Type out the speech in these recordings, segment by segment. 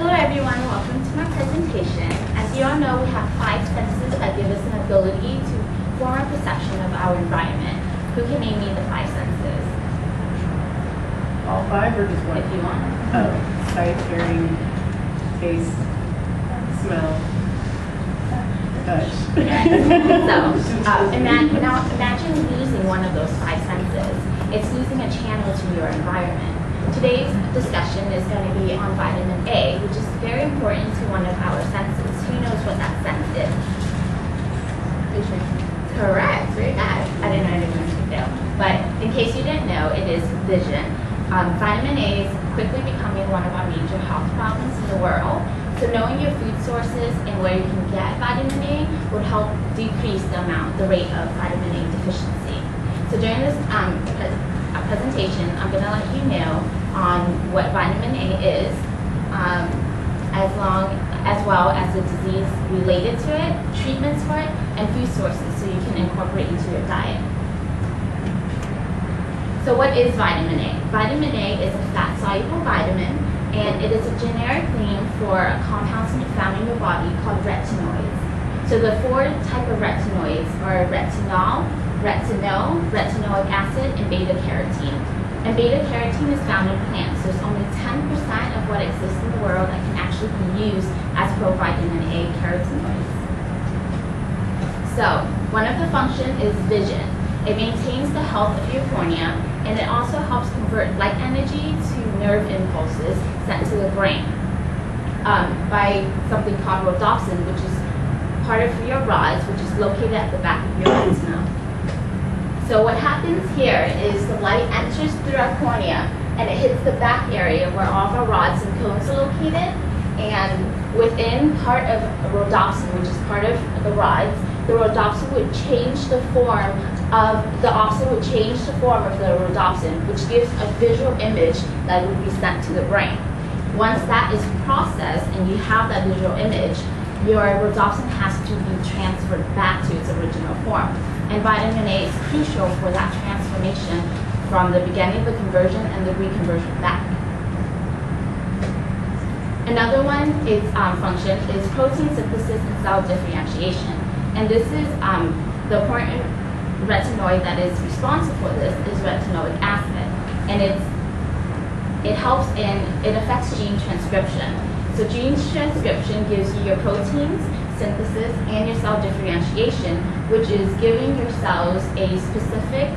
Hello everyone, welcome to my presentation. As you all know, we have 5 senses that give us an ability to form a perception of our environment. Who can name me the 5 senses? All 5 or just one? If you want. Oh, sight, hearing, taste, smell, touch. Imagine losing one of those 5 senses. It's losing a channel to your environment. Today's discussion is going to be on vitamin A, which is very important to one of our senses. Who knows what that sense is? Vision. Correct, very good. I didn't know anyone could know. But in case you didn't know, it is vision. Vitamin A is quickly becoming one of our major health problems in the world. So knowing your food sources and where you can get vitamin A would help decrease the rate of vitamin A deficiency. So during this presentation, I'm going to let you know on what vitamin A is, as well as the disease related to it, treatments for it, and food sources so you can incorporate into your diet. So what is vitamin A? Vitamin A is a fat-soluble vitamin, and it is a generic name for a compound found in your body called retinoids. So the 4 types of retinoids are retinol, retinoic acid, and beta-carotene. And beta-carotene is found in plants. There's only 10% of what exists in the world that can actually be used as provitamin A carotenoids. So one of the functions is vision. It maintains the health of your cornea, and it also helps convert light energy to nerve impulses sent to the brain by something called rhodopsin, which is part of your rods, which is located at the back of your retina. So what happens here is the light enters through our cornea and it hits the back area where all of our rods and cones are located, and within part of rhodopsin, which is part of the rods, the rhodopsin would change the form of the opsin would change the form of the rhodopsin, which gives a visual image that would be sent to the brain. Once that is processed and you have that visual image, your rhodopsin has to be transferred back to its original form. And vitamin A is crucial for that transformation from the beginning of the conversion and the reconversion back. Another one is function is protein synthesis and cell differentiation. And this is the important retinoid that is responsible for this is retinoic acid. And it affects gene transcription. So gene transcription gives you your proteins, synthesis, and your cell differentiation, which is giving your cells a specific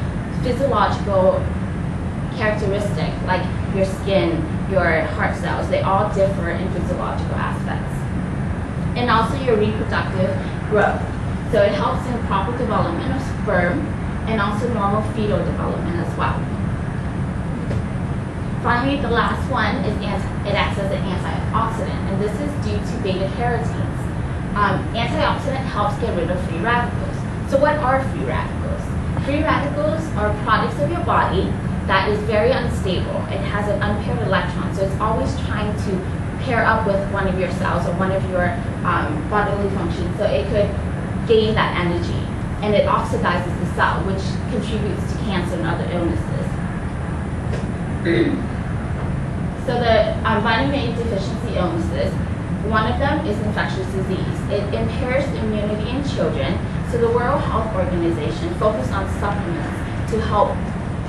physiological characteristic, like your skin, your heart cells. They all differ in physiological aspects. And also your reproductive growth. So it helps in proper development of sperm and also normal fetal development as well. Finally, the last one is it acts as an antioxidant, and this is due to beta-carotenes. Antioxidant helps get rid of free radicals. So what are free radicals? Free radicals are products of your body that is very unstable. It has an unpaired electron, so it's always trying to pair up with one of your cells or one of your bodily functions, so it could gain that energy. And it oxidizes the cell, which contributes to cancer and other illnesses. So the vitamin A deficiency illnesses, one of them is infectious disease. It impairs immunity in children, so the World Health Organization focused on supplements to help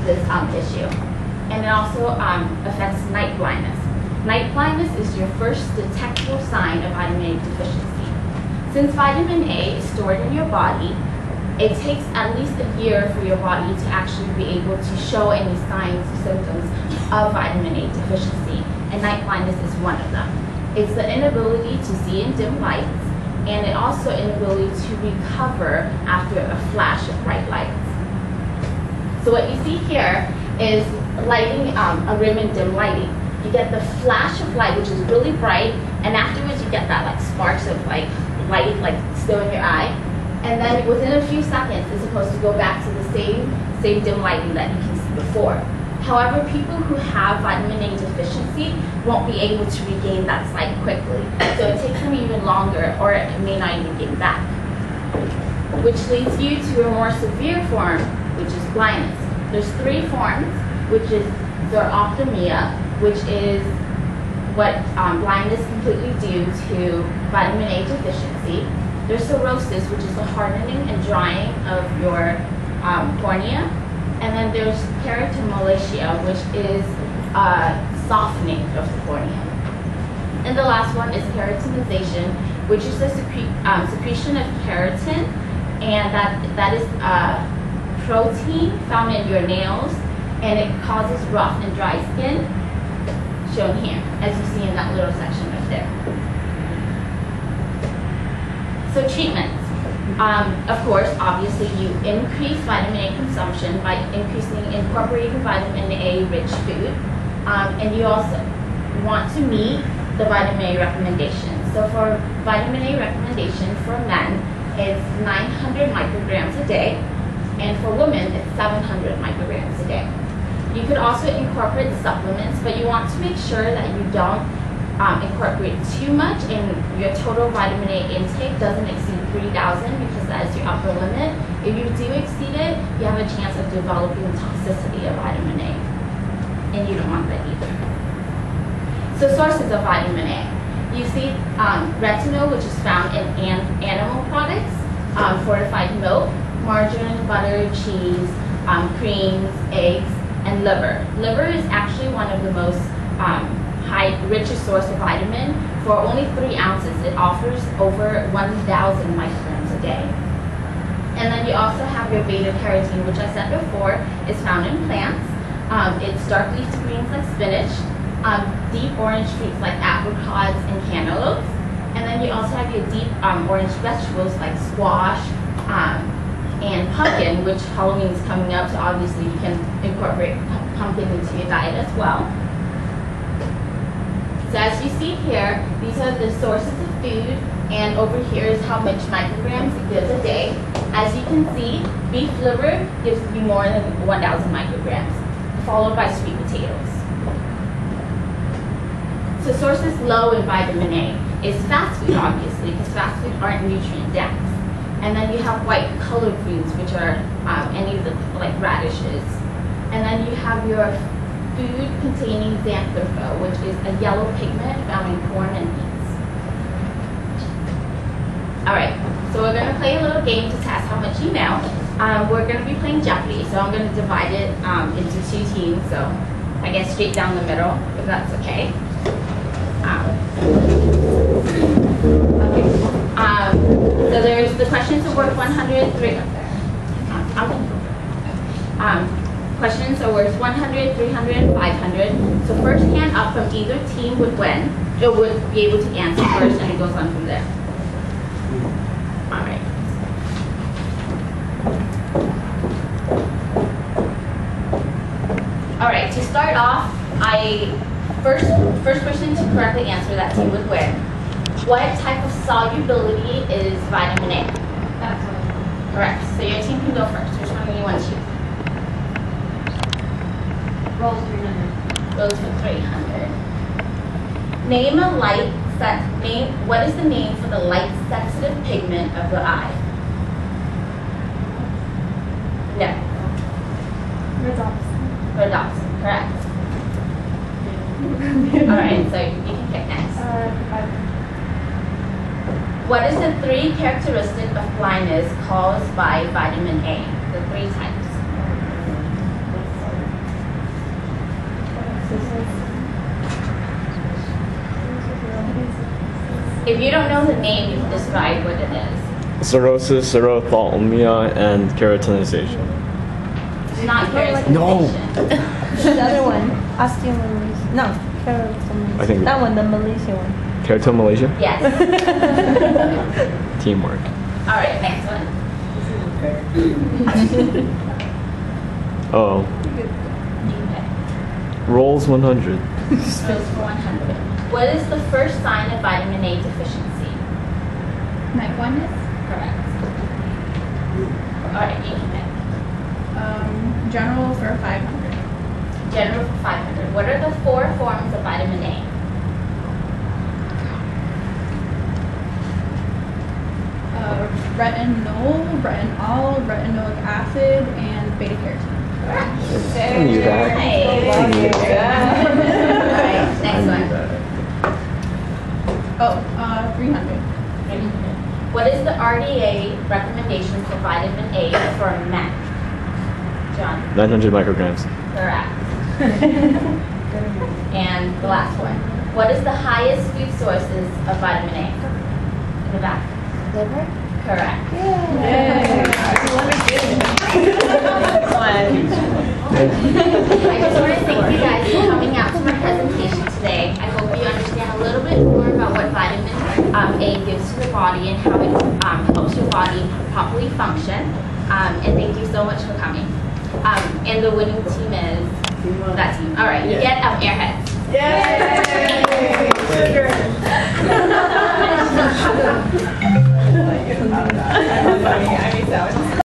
this issue. And it also affects night blindness. Night blindness is your first detectable sign of vitamin A deficiency. Since vitamin A is stored in your body, it takes at least a year for your body to actually be able to show any signs or symptoms of vitamin A deficiency, and night blindness is one of them. It's the inability to see in dim lights, and it also inability to recover after a flash of bright lights. So what you see here is lighting a room in dim lighting. You get the flash of light, which is really bright, and afterwards you get that like sparks of like light like still in your eye. And then within a few seconds, it's supposed to go back to the same dim lighting that you can see before. However, people who have vitamin A deficiency won't be able to regain that sight quickly. So it takes them even longer, or it may not even gain back. Which leads you to a more severe form, which is blindness. There's 3 forms, which is xerophthalmia, which is what blindness is completely due to vitamin A deficiency. There's cirrhosis, which is the hardening and drying of your cornea. And then there's keratomalacia, which is softening of the cornea. And the last one is keratinization, which is the secretion of keratin, and that is protein found in your nails, and it causes rough and dry skin, shown here, as you see in that little section right there. So treatments. Of course, obviously, you increase vitamin A consumption by incorporating vitamin A-rich food, and you also want to meet the vitamin A recommendation. So for vitamin A recommendation for men, it's 900 micrograms a day, and for women, it's 700 micrograms a day. You could also incorporate supplements, but you want to make sure that you don't incorporate too much and your total vitamin A intake doesn't exceed 3,000, because that is your upper limit. If you do exceed it, you have a chance of developing toxicity of vitamin A, and you don't want that either. So sources of vitamin A. You see retinol, which is found in animal products, fortified milk, margarine, butter, cheese, creams, eggs, and liver. Liver is actually one of the most richest source of vitamin. For only 3 ounces, it offers over 1,000 micrograms a day. And then you also have your beta carotene, which I said before is found in plants. It's dark leafy greens like spinach, deep orange fruits like apricots and cantaloupes, and then you also have your deep orange vegetables like squash and pumpkin, which Halloween is coming up, so obviously you can incorporate pumpkin into your diet as well. So as you see here, these are the sources of food, and over here is how much micrograms it gives a day. As you can see, beef liver gives you more than 1,000 micrograms, followed by sweet potatoes. So sources low in vitamin A is fast food, obviously, because fast food aren't nutrient dense. And then you have white colored foods, which are any of the like radishes. And then you have your food containing xanthophyll, which is a yellow pigment found in corn and beets. All right, so we're going to play a little game to test how much you know. We're going to be playing Jeopardy, so I'm going to divide it into 2 teams. So I guess straight down the middle, if that's okay. So there's the questions are worth 100, questions are worth 100, 300, and 500. So first hand up from either team would win. It would be able to answer first, and it goes on from there. All right. All right. To start off, first person to correctly answer that team would win. What type of solubility is vitamin A? That's one. Correct. So your team can go first. Which one do you want to choose? Rose 300. Rose for 300. Name a light what is the name for the light sensitive pigment of the eye? No. Rhodopsin. Rhodopsin, correct. Alright, so you can pick next. What is the 3 characteristics of blindness caused by vitamin A? The 3 types. If you don't know the name, you can describe what it is. Cirrhosis, xerophthalmia, and keratinization. It's not keratinization. No. The other one, osteomalacia. No, keratomalacia. I think that one, the Malaysia one. Keratomalacia? Yes. Teamwork. All right, next one. Oh. You pick. Rolls 100. Rose for 100. What is the first sign of vitamin A deficiency? Night blindness. Correct. All right, you can pick. General for 500. General for 500. What are the 4 forms of vitamin A? Retinol, retinoic acid, and beta carotene. Correct. I knew that. Nice. I knew All right, I next knew one. that. 300. What is the RDA recommendation for vitamin A for men? John? 900 micrograms. Correct. And the last one. What is the highest food sources of vitamin A? In the back. Liver? Correct. I just want to thank you guys for coming out to my presentation today. I hope you understand a little bit more about what vitamin A gives to the body and how it helps your body properly function. And thank you so much for coming. And the winning team is that team. All right, you get airheads. Yay!